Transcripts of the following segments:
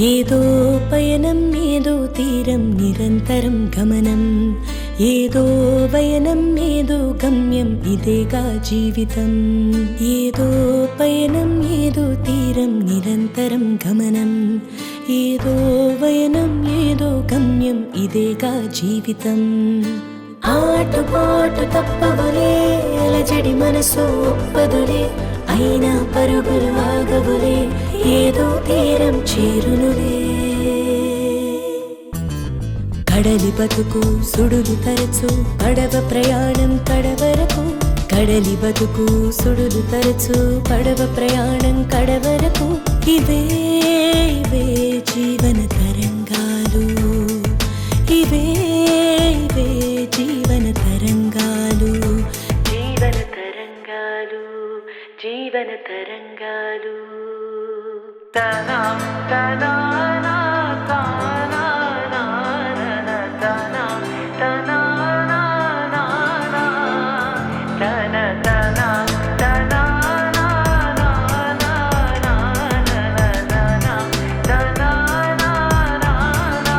ఏదో పయనం ఏదో తీరం నిరంతరం గమనం, ఏదో వయనం ఏదో గమ్యం ఇదేగా జీవితం. ఏదో పయనం ఏదో తీరం నిరంతరం గమనం, ఏదో వయనం ఏదో గమ్యం ఇదేగా జీవితం. ఆటుపాటు తప్పవులే, అలజడి మనసు ఒప్పదులే, అయినా పరుగులు ఆగవులే, ఏదో తీరం చేరునులే. కడలి బతుకు సుడులు తరచు, పడవ ప్రయాణం కడవరకు. కడలి బతుకు సుడులు తరచు, పడవ ప్రయాణం కడవరకు. ఇవే ఇవే జీవన తరంగాలు, ఇవే ఇవే జీవన తరంగాలు, జీవన తరంగాలు, జీవన తరంగాలు. తనా తనా నా తనా నా నా తనా తనా నా నా నా తనా తనా తనా నా నా నా నా తనా తనా నా నా నా.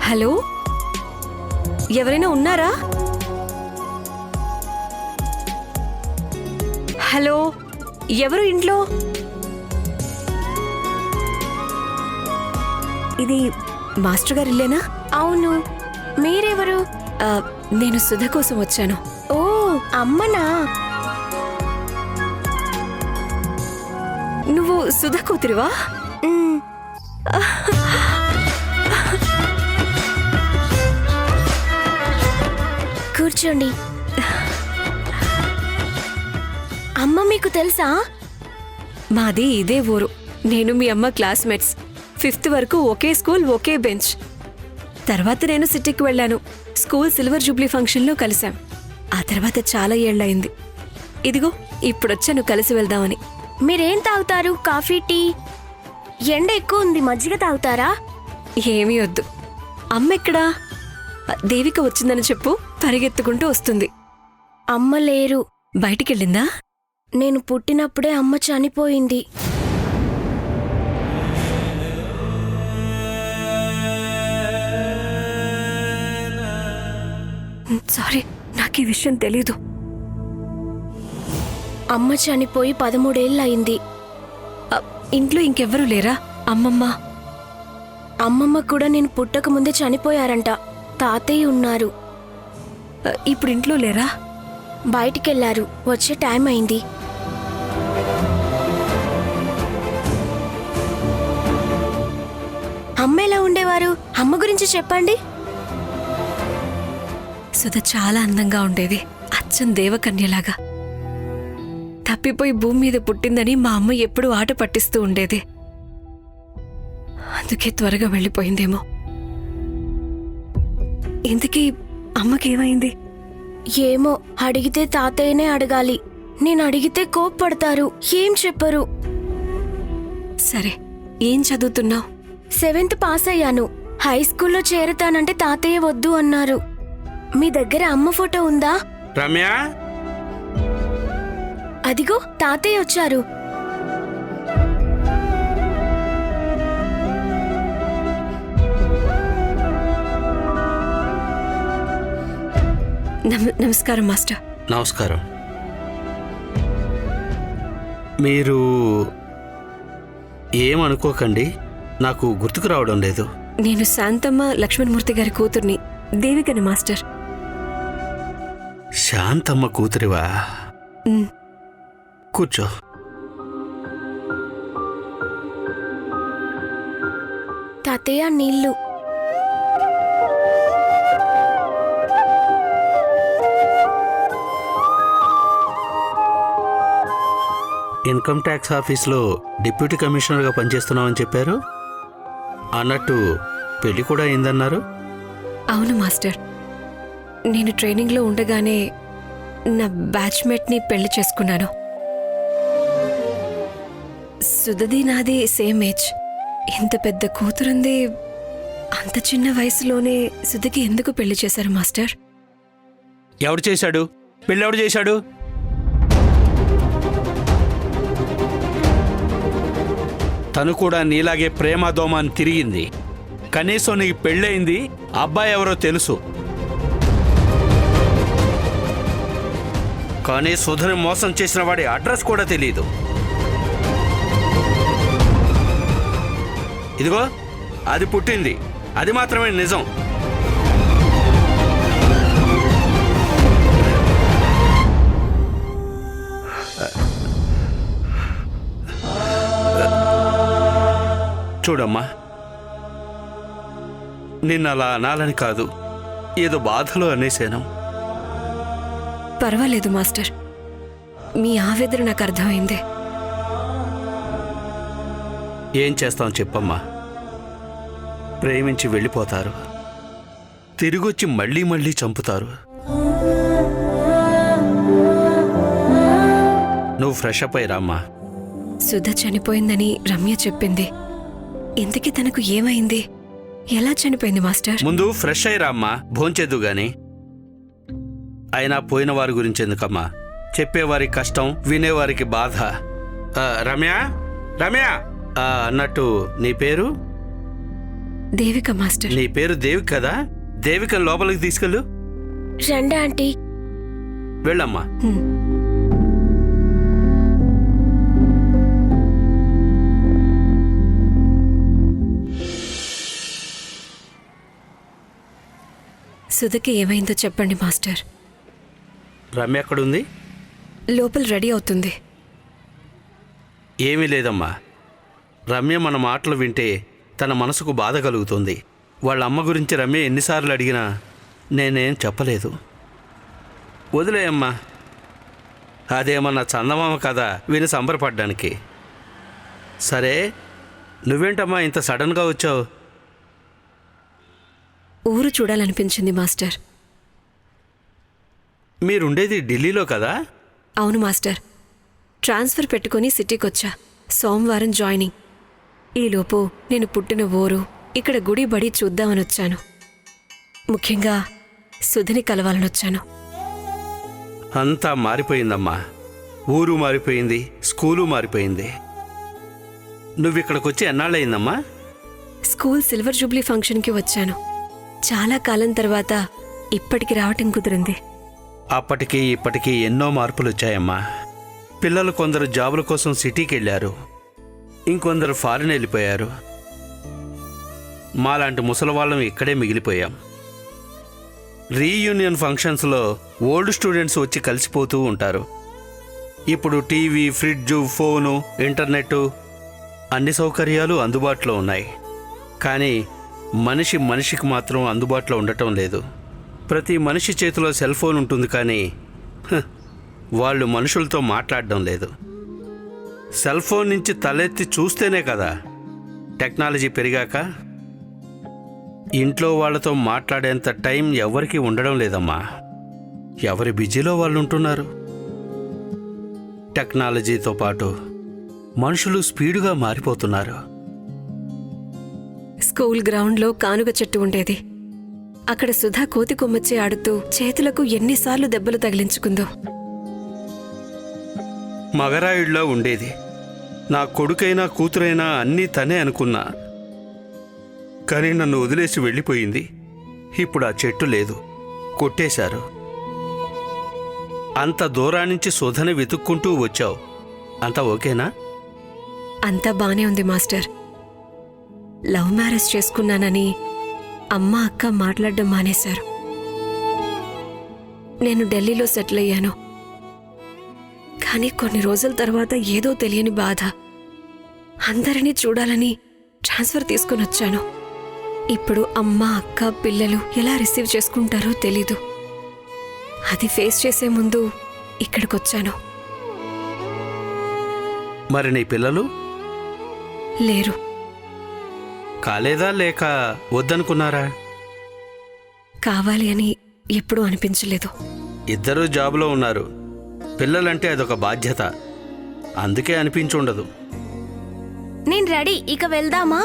హలో, ఎవరైనా ఉన్నారా? హలో, ఎవరు ఇంట్లో? ఇది మాస్టర్ గారు ఇల్లేనా? అవును, మీరెవరు? నేను సుధ కోసం వచ్చాను. ఓ, అమ్మనా? నువ్వు సుధ కూతురివా? మ్, కూర్చోండి. అమ్మ మీకు తెలుసా? మాది ఇదే ఊరు. నేను మీ అమ్మ క్లాస్మేట్స్. 5th వరకు ఒకే స్కూల్, ఒకే బెంచ్. తర్వాత నేను సిటీకి వెళ్ళాను. స్కూల్ సిల్వర్ జూబ్లీ ఫంక్షన్లో కలిశాం. ఆ తర్వాత చాలా ఏళ్లయింది. ఇదిగో ఇప్పుడొచ్చాను కలిసి వెళ్దామని. మీరేం తాగుతారు? Coffee, tea? ఎండ ఎక్కువ ఉంది, మజ్జిగ తాగుతారా? ఏమీ వద్దు. అమ్మ ఎక్కడా? దేవిక వచ్చిందని చెప్పు, పరిగెత్తుకుంటూ వస్తుంది. అమ్మ లేరు. బయటికెళ్ళిందా? నేను పుట్టినప్పుడే అమ్మ చనిపోయింది. సారీ, నాకు ఈ విషయం తెలీదు. అమ్మ చనిపోయి 13 ఏళ్ళయింది. ఇంట్లో ఇంకెవ్వరూ లేరా? అమ్మమ్మ? అమ్మమ్మ కూడా నేను పుట్టక ముందే చనిపోయారంట. తాతయ్య ఉన్నారు. ఇప్పుడు ఇంట్లో లేరా? బయటికెళ్లారు. వచ్చే టైం అయింది. అమ్మ ఎలా ఉండేవారు? అమ్మ గురించి చెప్పండి. సుధ చాలా అందంగా ఉండేది, అచ్చం దేవకన్యలాగా. తప్పిపోయి భూమి మీద పుట్టిందని మా అమ్మ ఎప్పుడూ ఆట పట్టిస్తూ ఉండేది. అందుకే త్వరగా వెళ్ళిపోయిందేమో. ఇంతకీ అమ్మకేమైంది? ఏమో, అడిగితే తాతయ్యనే అడగాలి. నేను అడిగితే కోప్పడతారు, ఏం చెప్పరు. సరే, ఏం చదువుతున్నావు? 7th పాస్ అయ్యాను. హై స్కూల్లో చేరతానంటే తాతయ్య వద్దు అన్నారు. మీ దగ్గర అమ్మ ఫోటో ఉందా? రమ్య, అదిగో తాతయ్య వచ్చారు. నమస్కారం మాస్టర్. నమస్కారం. మీరు ఏమనుకోకండి, నాకు గుర్తుకు రావడం లేదు. నేను శాంతమ్మ లక్ష్మణమూర్తి గారి కూతుర్ని, దేవికని మాస్టర్. శాంతమ్మ కూతురివా? కూర్చో. తాతయ్య నీళ్ళు. ఇన్కమ్ ట్యాక్స్ ఆఫీస్లో డిప్యూటీ కమిషనర్గా పనిచేస్తున్నామని చెప్పారు. అన్నట్టు పెళ్లి కూడా అయిందన్నారు. అవును మాస్టర్, నేను ట్రైనింగ్లో ఉండగానే నా బ్యాచ్మేట్ని పెళ్లి చేసుకున్నాను. సుధది నాది సేమ్ ఏజ్. ఇంత పెద్ద కూతురుంది, అంత చిన్న వయసులోనే సుధకి ఎందుకు పెళ్లి చేశారు మాస్టర్? ఎవడు చేశాడు పెళ్ళి? ఎవడు చేశాడు? తను కూడా నీలాగే ప్రేమ దోమ అని తిరిగింది. కనీసం నీకు పెళ్ళయింది, అబ్బాయి ఎవరో తెలుసు. కానీ సుధని మోసం చేసిన వాడి అడ్రస్ కూడా తెలియదు. ఇదిగో అది పుట్టింది, అది మాత్రమే నిజం. చూడమ్మా, నిన్న అలా అనాలని కాదు, ఏదో బాధలో అనేసాను. పర్వాలేదు మాస్టర్, మీ ఆవేదన నాకు అర్థమైంది. ఏం చేస్తాం చెప్పమ్మా? ప్రేమించి వెళ్ళిపోతారు, తిరిగొచ్చి మళ్ళీ మళ్ళీ చంపుతారు. నువ్వు ఫ్రెష్ అప్ అయ్యిరామ్మా. సుధ చనిపోయిందని రమ్య చెప్పింది. ఇంతకీ తనకు ఏమైంది? ఎలా చనిపోయింది మాస్టర్? ముందు ఫ్రెష్ అయ్యిరామ్మా, భోంచేద్దు గాని. అయినా పోయిన వారి గురించి ఎందుకమ్మా? చెప్పేవారికి కష్టం, వినేవారికి బాధ. రమ్య, రమ్య అన్నట్టు నీ పేరు? దేవిక మాస్టర్. నీ పేరు దేవిక కదా? దేవిక లోపలికి తీసుకెళ్ళు. రండి ఆంటీ. వెళ్ళమ్మా. సుధకి ఏమైందో చెప్పండి మాస్టర్. రమ్య ఎక్కడుంది? లోపల రెడీ అవుతుంది. ఏమీ లేదమ్మా, రమ్య మన మాటలు వింటే తన మనసుకు బాధ కలుగుతుంది. వాళ్ళ అమ్మ గురించి రమ్య ఎన్నిసార్లు అడిగినా నేనేం చెప్పలేదు. వదిలేయమ్మా, అదేమన్నా చందమామ కదా విని సంబరపడ్డానికి. సరే, నువ్వేంటమ్మా ఇంత సడన్గా వచ్చావు? ఊరు చూడాలనిపించింది మాస్టర్. మీరుండేది ఢిల్లీలో కదా? అవును మాస్టర్, ట్రాన్స్ఫర్ పెట్టుకుని సిటీకొచ్చా. సోమవారం జాయినింగ్. ఈలోపు నేను పుట్టిన ఊరు, ఇక్కడ గుడి బడి చూద్దామని వచ్చాను. ముఖ్యంగా సుధని కలవాలనొచ్చాను. అంతా మారిపోయిందమ్మా. ఊరు మారిపోయింది, స్కూలు మారిపోయింది. నువ్విక్కడికొచ్చి ఎన్నాళ్ళయిందమ్మా? స్కూల్ సిల్వర్ జూబ్లీ ఫంక్షన్కి వచ్చాను. చాలా కాలం తర్వాత ఇప్పటికి రావటం కుదిరింది. అప్పటికి ఇప్పటికీ ఎన్నో మార్పులు వచ్చాయమ్మా. పిల్లలు కొందరు జాబుల కోసం సిటీకి వెళ్ళారు, ఇంకొందరు ఫారిన్ వెళ్ళిపోయారు. మాలాంటి ముసలివాళ్ళం ఇక్కడే మిగిలిపోయాం. రీయూనియన్ ఫంక్షన్స్లో ఓల్డ్ స్టూడెంట్స్ వచ్చి కలిసిపోతూ ఉంటారు. ఇప్పుడు టీవీ, ఫ్రిడ్జు, ఫోను, ఇంటర్నెట్ అన్ని సౌకర్యాలు అందుబాటులో ఉన్నాయి. కానీ మనిషికి మాత్రం అందుబాటులో ఉండటం లేదు. ప్రతి మనిషి చేతిలో సెల్ ఫోన్ ఉంటుంది, కానీ వాళ్ళు మనుషులతో మాట్లాడడం లేదు. సెల్ ఫోన్ నుంచి తలెత్తి చూస్తేనే కదా టెక్నాలజీ పెరిగాక ఇంట్లో వాళ్ళతో మాట్లాడేంత టైం ఎవరికీ ఉండడం లేదమ్మా. ఎవరి బిజీలో వాళ్ళు ఉంటున్నారు. టెక్నాలజీతో పాటు మనుషులు స్పీడుగా మారిపోతున్నారు. స్కూల్ గ్రౌండ్లో కానుగ చెట్టు ఉండేది. అక్కడ సుధా కోతి కొమ్మచ్చి ఆడుతూ చేతులకు ఎన్నిసార్లు దెబ్బలు తగిలించుకుందో. మగరాయుడిలా ఉండేది. నా కొడుకైనా కూతురైనా అన్నీ తనే అనుకున్నా. కానీ నన్ను వదిలేసి వెళ్ళిపోయింది. ఇప్పుడు ఆ చెట్టు లేదు, కొట్టేశారు. అంత దూరాన్నించి సుధని వెతుక్కుంటూ వచ్చావు. అంతా ఓకేనా? అంతా బానే ఉంది మాస్టర్. లవ్ మ్యారేజ్ చేసుకున్నానని అమ్మ అక్క మాట్లాడడం మానేశారు. నేను ఢిల్లీలో సెటిల్ అయ్యాను. కానీ కొన్ని రోజుల తర్వాత ఏదో తెలియని బాధ. అందరినీ చూడాలని ట్రాన్స్ఫర్ తీసుకుని వచ్చాను. ఇప్పుడు అమ్మ, అక్క, పిల్లలు ఎలా రిసీవ్ చేసుకుంటారో తెలీదు. అది ఫేస్ చేసే ముందు ఇక్కడికొచ్చాను. మరి నీ పిల్లలు లేరు. కాలేదా లేక వద్దనుకున్నారా? కావాలి అని ఎప్పుడూ అనిపించలేదు. ఇద్దరూ జాబులో ఉన్నారు. పిల్లలంటే అదొక బాధ్యత, అందుకే అనిపించుండదు. నేను రెడీ, ఇక వెళ్దామా?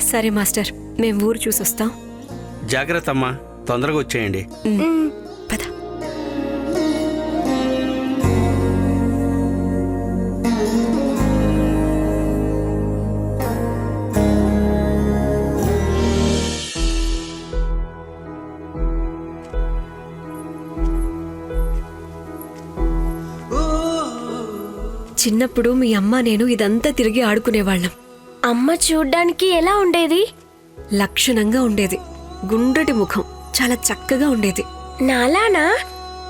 సరే మాస్టర్, మేం ఊరు చూసొస్తాం. జాగ్రత్త అమ్మా, తొందరగా వచ్చేయండి. పద. చిన్నప్పుడు మీ అమ్మ నేను ఇదంతా తిరిగి ఆడుకునేవాళ్ళం. అమ్మ చూడ్డానికి ఎలా ఉండేది? లక్షణంగా ఉండేది. గుండ్రటి ముఖం, చాలా చక్కగా ఉండేది. నాలానా?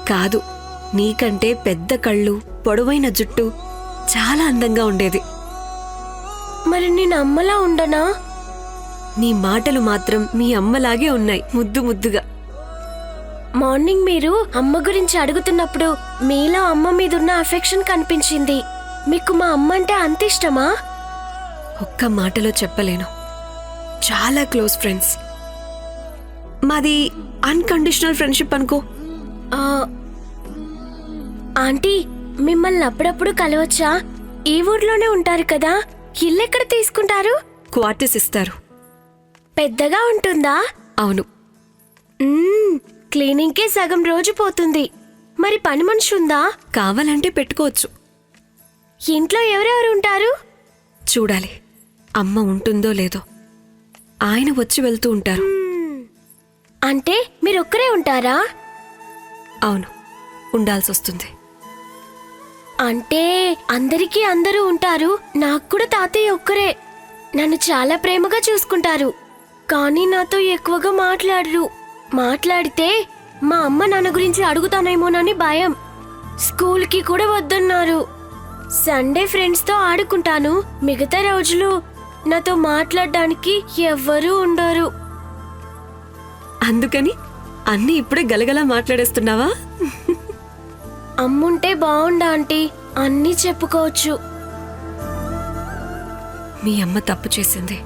కాదు, నీకంటే పెద్ద కళ్ళు, పొడవైన జుట్టు, చాలా అందంగా ఉండేది. మరి నేను అమ్మలా ఉండనా? నీ మాటలు మాత్రం మీ అమ్మలాగే ఉన్నాయి, ముద్దు ముద్దుగా. మార్నింగ్ మీరు అమ్మ గురించి అడుగుతున్నప్పుడు మీలో అమ్మ మీదున్న అఫెక్షన్ కనిపించింది. మీకు మా అమ్మ అంటే అంత ఇష్టమా? ఒక్క మాటలో చెప్పలేను. చాలా క్లోజ్ ఫ్రెండ్స్. మాది అన్కండిషనల్ ఫ్రెండ్షిప్ అనుకో. ఆ, ఆంటీ, మిమ్మల్ని అప్పుడప్పుడు కలవచ్చా? ఈ ఊర్లోనే ఉంటారు కదా, ఇల్లెక్కడ తీసుకుంటారు? క్వార్టర్స్ ఇస్తారు. పెద్దగా ఉంటుందా? అవును. క్లీనింగ్కే సగం రోజు పోతుంది. మరి పని మనిషి ఉందా? కావాలంటే పెట్టుకోవచ్చు. ఇంట్లో ఎవరెవరు ఉంటారు? చూడాలి, అమ్మ ఉంటుందో లేదో. ఆయన వచ్చి వెళ్తూ ఉంటారు. అంటే మీరొక్కరే ఉంటారా? అవును, ఉండాల్సొస్తుంది. అంటే అందరికీ అందరూ ఉంటారు. నాకు కూడా తాతయ్య ఒక్కరే. నన్ను చాలా ప్రేమగా చూసుకుంటారు. కానీ నాతో ఎక్కువగా మాట్లాడరు. మాట్లాడితే మా అమ్మ నాన్న గురించి అడుగుతానేమోనని భయం. స్కూల్కి కూడా వద్దన్నారు. సండే ఫ్రెండ్స్తో ఆడుకుంటాను. మిగతా రోజులు నాతో మాట్లాడడానికి ఎవ్వరూ ఉండరు. అందుకని అన్నీ ఇప్పుడే గలగలా మాట్లాడేస్తున్నావా? అమ్ముంటే బాగుండా ఆంటీ, అన్నీ చెప్పుకోవచ్చు. మీ అమ్మ తప్పు చేసింది.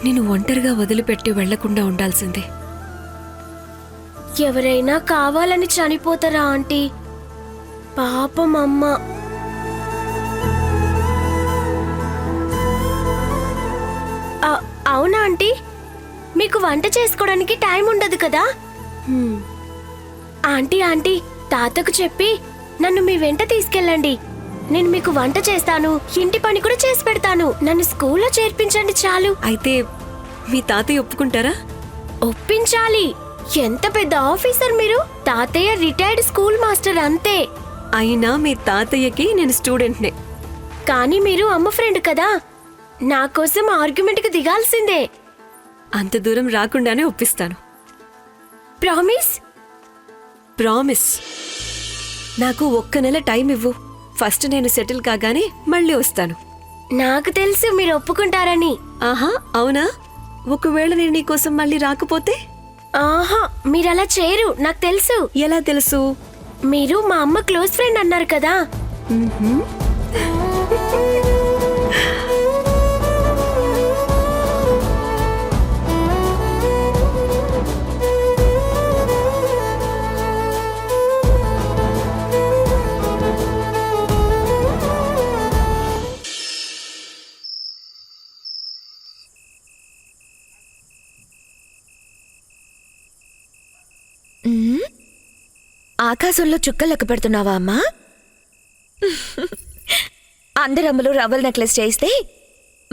నిన్ను ఒంటరిగా వదిలిపెట్టి వెళ్లకుండా ఉండాల్సింది. ఎవరైనా కావాలని చనిపోతారా ఆంటీ? పాపం అమ్మ. అవునా ఆంటీ? మీకు వంట చేసుకోవడానికి టైం ఉండదు కదా? ఆంటీ ఆంటీ, తాతకు చెప్పి నన్ను మీ వెంట తీసుకెళ్ళండి. నేను మీకు వంట చేస్తాను, ఇంటి పని కూడా చేసి పెడతాను. నన్ను స్కూల్లో చేర్పించండి చాలు. అయితే మీ తాతయ్య ఒప్పుకుంటారా? ఒప్పించాలి. ఎంత పెద్ద ఆఫీసర్ మీరు! తాతయ్య రిటైర్డ్ స్కూల్ మాస్టర్ అంతే. అయినా మీ తాతయ్యకి నేను స్టూడెంట్నే. కానీ మీరు అమ్మ ఫ్రెండ్ కదా, నా కోసం ఆర్గ్యుమెంట్కి దిగాల్సిందే. అంత దూరం రాకుండానే ఒప్పిస్తాను. ప్రామిస్? ప్రామిస్. నాకు 1 నెల టైం ఇవ్వు. ఫస్ట్ నేను సెటిల్ కాగానే మళ్ళీ వస్తాను. నాకు తెలుసు మీరు ఒప్పుకుంటారని. ఆహా, అవునా? ఒకవేళ నేను నీకోసం మళ్ళీ రాకపోతే? ఆహా, మీరలా చేయరు, నాకు తెలుసు. ఎలా తెలుసు? మీరు మా అమ్మ క్లోజ్ ఫ్రెండ్ అన్నారు కదా. ఆకాశంలో చుక్కలు లెక్క పెడుతున్నావా అమ్మా? అందరమ్మలు రవ్వల నెక్లెస్ చేయిస్తే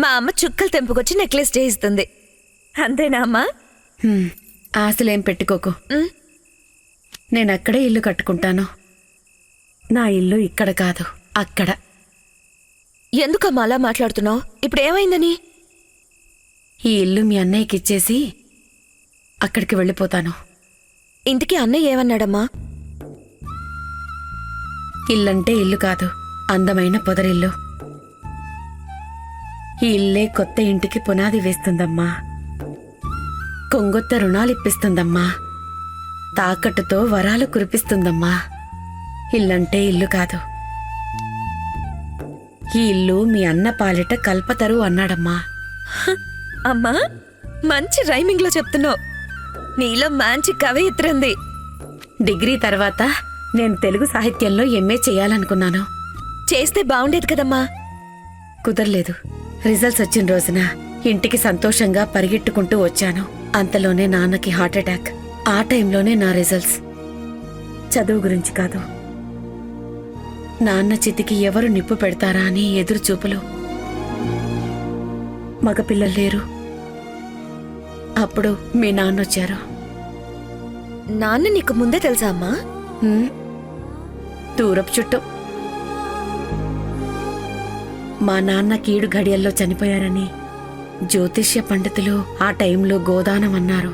మా అమ్మ చుక్కలు తెంపుకొచ్చి నెక్లెస్ చేయిస్తుంది. అంతేనా అమ్మా? ఆశలేం పెట్టుకోకు. నేనక్కడే ఇల్లు కట్టుకుంటాను. నా ఇల్లు ఇక్కడ కాదు, అక్కడ. ఎందుకమ్మా అలా మాట్లాడుతున్నావు? ఇప్పుడు ఏమైందని? ఈ ఇల్లు మీ అన్నయ్యకి ఇచ్చేసి అక్కడికి వెళ్ళిపోతాను. ఇంటికి అన్నయ్య ఏమన్నాడమ్మా? ఇల్లంటే ఇల్లు కాదు, అందమైన పొదరిల్లు. ఈ ఇల్లే కొత్త ఇంటికి పునాది వేస్తుందమ్మా. కొంగొత్త రుణాలిప్పిస్తుందమ్మా. తాకట్టుతో వరాలు కురిపిస్తుందమ్మా. ఇల్లంటే ఇల్లు కాదు. ఈ ఇల్లు మీ అన్న పాలిట కల్పతరు అన్నాడమ్మా. అమ్మా, మంచి రైమింగ్ లో చెప్తున్నావు. నీలో మంచి కవయిత్రి ఉంది. డిగ్రీ తర్వాత నేను తెలుగు సాహిత్యంలో ఎంఏ చేయాలనుకున్నాను. చేస్తే బాగుండేది కదమ్మా. కుదరలేదు. రిజల్ట్స్ వచ్చిన రోజున ఇంటికి సంతోషంగా పరిగెట్టుకుంటూ వచ్చాను. అంతలోనే నాన్నకి హార్ట్ అటాక్. ఆ టైంలోనే నా రిజల్ట్స్. చదువు గురించి కాదు, నాన్న చితికి ఎవరు నిప్పు పెడతారా అని ఎదురు చూపులు. మగపిల్లలు లేరు. అప్పుడు మీ నాన్న వచ్చారు. నాన్న నీకు ముందే తెలుసా అమ్మా? దూరపు చుట్టూ. మా నాన్న కీడు ఘడియల్లో చనిపోయారని జ్యోతిష్య పండితులు ఆ టైంలో గోదానం అన్నారు.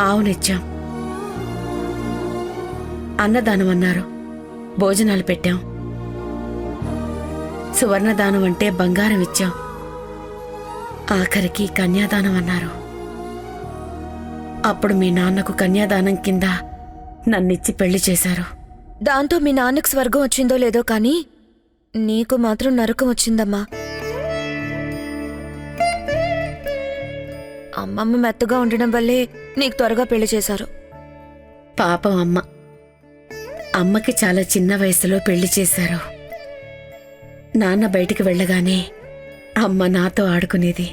ఆవునిచ్చాం. అన్నదానం అన్నారు. భోజనాలు పెట్టాం. సువర్ణదానం అంటే బంగారం ఇచ్చాం. ఆఖరికి కన్యాదానం అన్నారు. అప్పుడు మీ నాన్నకు కన్యాదానం కింద నన్నిచ్చి పెళ్లి చేశారు. దాంతో మీ నాన్నకు స్వర్గం వచ్చిందో లేదో కానీ నీకు మాత్రం నరకం వచ్చిందమ్మా. అమ్మమ్మ మెత్తగా ఉండడం వల్లే నీకు త్వరగా పెళ్లి చేశారు. పాపం అమ్మ. అమ్మకి చాలా చిన్న వయసులో పెళ్లి చేశారు. నాన్న బయటికి వెళ్ళగానే అమ్మ నాతో ఆడుకునేది.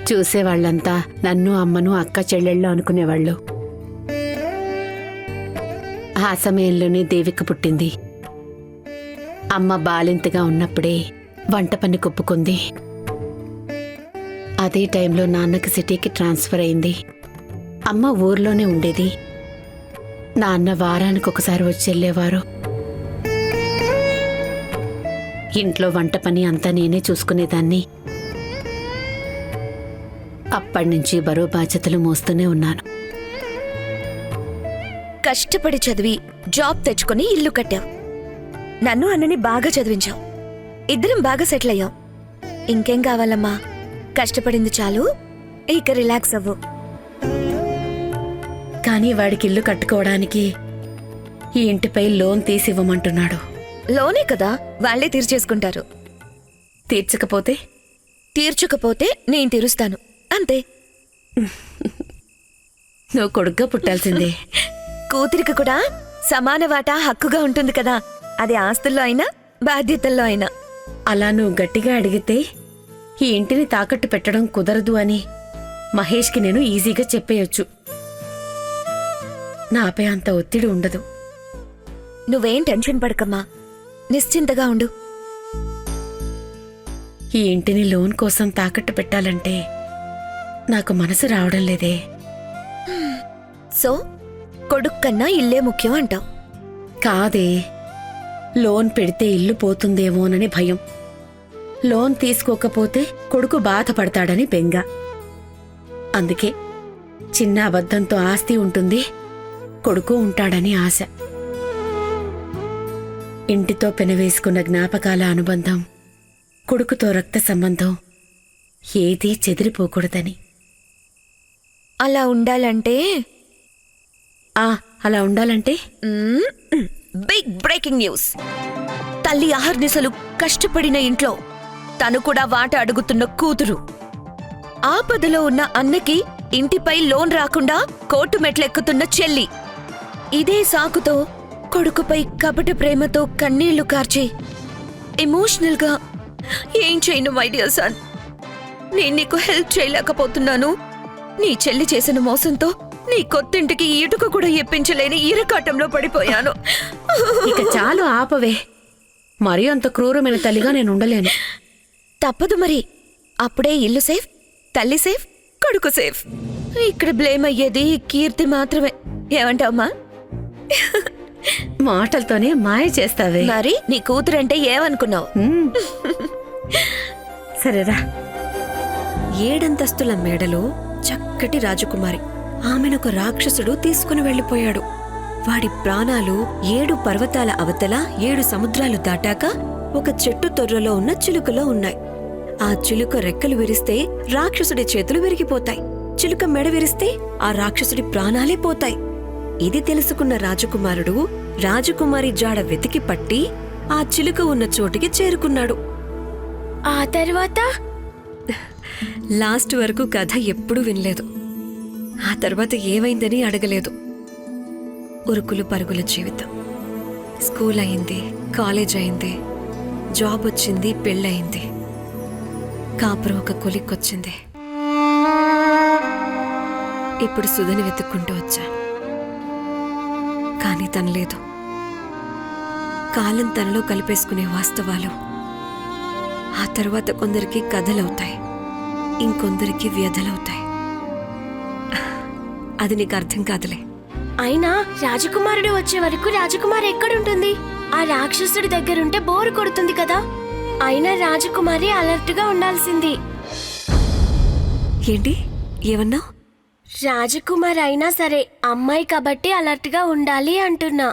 చూసేవాళ్లంతా నన్ను అమ్మను అక్క చెల్లెళ్ళు అనుకునేవాళ్ళు. ఆ సమయంలోనే దేవిక పుట్టింది. అమ్మ బాలింతగా ఉన్నప్పుడే వంట పని కొప్పుకుంది. అదే టైంలో నాన్నకి సిటీకి ట్రాన్స్ఫర్ అయింది. అమ్మ ఊర్లోనే ఉండేది. నాన్న వారానికి ఒకసారి వచ్చి వెళ్ళేవారు. ఇంట్లో వంట పని అంతా నేనే చూసుకునేదాన్ని. అప్పటినుంచి బరువు బాధ్యతలు మోస్తూనే ఉన్నాను. కష్టపడి చదివి జాబ్ తెచ్చుకొని ఇల్లు కట్టావు. నన్ను అన్నని బాగా చదివించావు. ఇద్దరం బాగా సెటిల్ అయ్యాం. ఇంకేం కావాలమ్మా? కష్టపడింది చాలు, ఇక రిలాక్స్ అవ్వు. కానీ వాడికి ఇల్లు కట్టుకోవడానికి ఈ ఇంటిపై లోన్ తీసివ్వమంటున్నాడు. లోనే కదా, వాళ్లే తీర్చేసుకుంటారు. తీర్చకపోతే నేను తీరుస్తాను, అంతే. నువ్వు కొడుగ్గా పుట్టాల్సిందే. కూతురికి కూడా సమాన వాటా హక్కుగా ఉంటుంది కదా, అది ఆస్తుల్లో అయినా బాధ్యతల్లో అయినా. అలా నువ్వు గట్టిగా అడిగితే ఈ ఇంటిని తాకట్టు పెట్టడం కుదరదు అని మహేష్కి నేను ఈజీగా చెప్పేయొచ్చు. నాపై అంత ఒత్తిడి ఉండదు. నువ్వేం టెన్షన్ పడకమ్మా, నిశ్చింతగా ఉండు. ఈ ఇంటిని లోన్ కోసం తాకట్టు పెట్టాలంటే నాకు మనసు రావడం లేదే. సో కొడుకు కన్నా ఇల్లే ముఖ్యం అంటావు? కాదే, లోన్ పెడితే ఇల్లు పోతుందేమోనని భయం. లోన్ తీసుకోకపోతే కొడుకు బాధపడతాడని బెంగ. అందుకే చిన్న అబద్ధంతో ఆస్తి ఉంటుంది, కొడుకు ఉంటాడని ఆశ. ఇంటితో పెనవేసుకున్న జ్ఞాపకాల అనుబంధం, కొడుకుతో రక్త సంబంధం ఏదీ చెదిరిపోకూడదని. అలా ఉండాలంటే బిగ్ బ్రేకింగ్ న్యూస్. తల్లి అహర్నిశలు కష్టపడిన ఇంట్లో తను కూడా వాట అడుగుతున్న కూతురు. ఆపదలో ఉన్న అన్నకి ఇంటిపై లోన్ రాకుండా కోర్టు మెట్లెక్కుతున్న చెల్లి. ఇదే సాకుతో కొడుకుపై కపట ప్రేమతో కన్నీళ్లు కార్చి ఎమోషనల్ గా ఏం చేయను మై డియర్ సన్, నేను నీకు హెల్ప్ చేయలేకపోతున్నాను. నీ చెల్లి చేసిన మోసంతో నీ కొత్తింటికి ఇటుక కూడా ఎప్పించలేని ఇరకాటంలో పడిపోయాను. ఇక చాలు ఆపవే. మరీ అంత క్రూరమైన తల్లిగా నేను ఉండలేను. తప్పదు మరి. అప్పుడే ఇల్లు సేఫ్, తల్లి సేఫ్, కొడుకు సేఫ్. ఇక్కడ బ్లేమ్ అయ్యేది కీర్తి మాత్రమే. ఏమంటావమ్మా? మాటలతోనే మాయ చేస్తావే. మరి నీ కూతురంటే ఏమనుకున్నావు? సరేరా. 7 అంతస్తుల మేడలో చక్కటి రాజకుమారి. ఆమెనొక రాక్షసుడు తీసుకుని వెళ్ళిపోయాడు. వాడి ప్రాణాలు 7 పర్వతాల అవతల 7 సముద్రాలు దాటాక ఒక చెట్టు తొర్రలో ఉన్న చిలుకలో ఉన్నాయి. ఆ చిలుక రెక్కలు విరిస్తే రాక్షసుడి చేతులు విరిగిపోతాయి. చిలుక మెడ విరిస్తే ఆ రాక్షసుడి ప్రాణాలే పోతాయి. ఇది తెలుసుకున్న రాజకుమారుడు రాజకుమారి జాడ వెతికి పట్టి ఆ చిలుక ఉన్న చోటికి చేరుకున్నాడు. ఆ తర్వాత లాస్ట్ వరకు కథ ఎప్పుడూ వినలేదు. ఆ తర్వాత ఏమైందని అడగలేదు. ఉరుకులు పరుగుల జీవితం. స్కూల్ అయింది, కాలేజ్ అయింది, జాబ్ వచ్చింది, పెళ్ళయింది, కాపురం ఒక కొలిక్కొచ్చింది. ఇప్పుడు సుధని వెతుక్కుంటూ వచ్చా. కానీ తను లేదు. కాలం తనలో కలిపేసుకునే వాస్తవాలు ఆ తర్వాత కొందరికి కథలవుతాయి, ఇంకొందరికి వ్యధలవుతాయి. అది నీకు అర్థం కాదులే. అయినా రాజకుమారుడు వచ్చే వరకు రాజకుమారి ఎక్కడుంటుంది? ఆ రాక్షసుడి దగ్గరుంటే బోరు కొడుతుంది కదా. అయినా రాజకుమారి అలర్ట్ గా ఉండాల్సింది. ఏంటి ఏమన్నా? రాజకుమారి అయినా సరే అమ్మాయి కాబట్టి అలర్ట్ గా ఉండాలి అంటున్నా.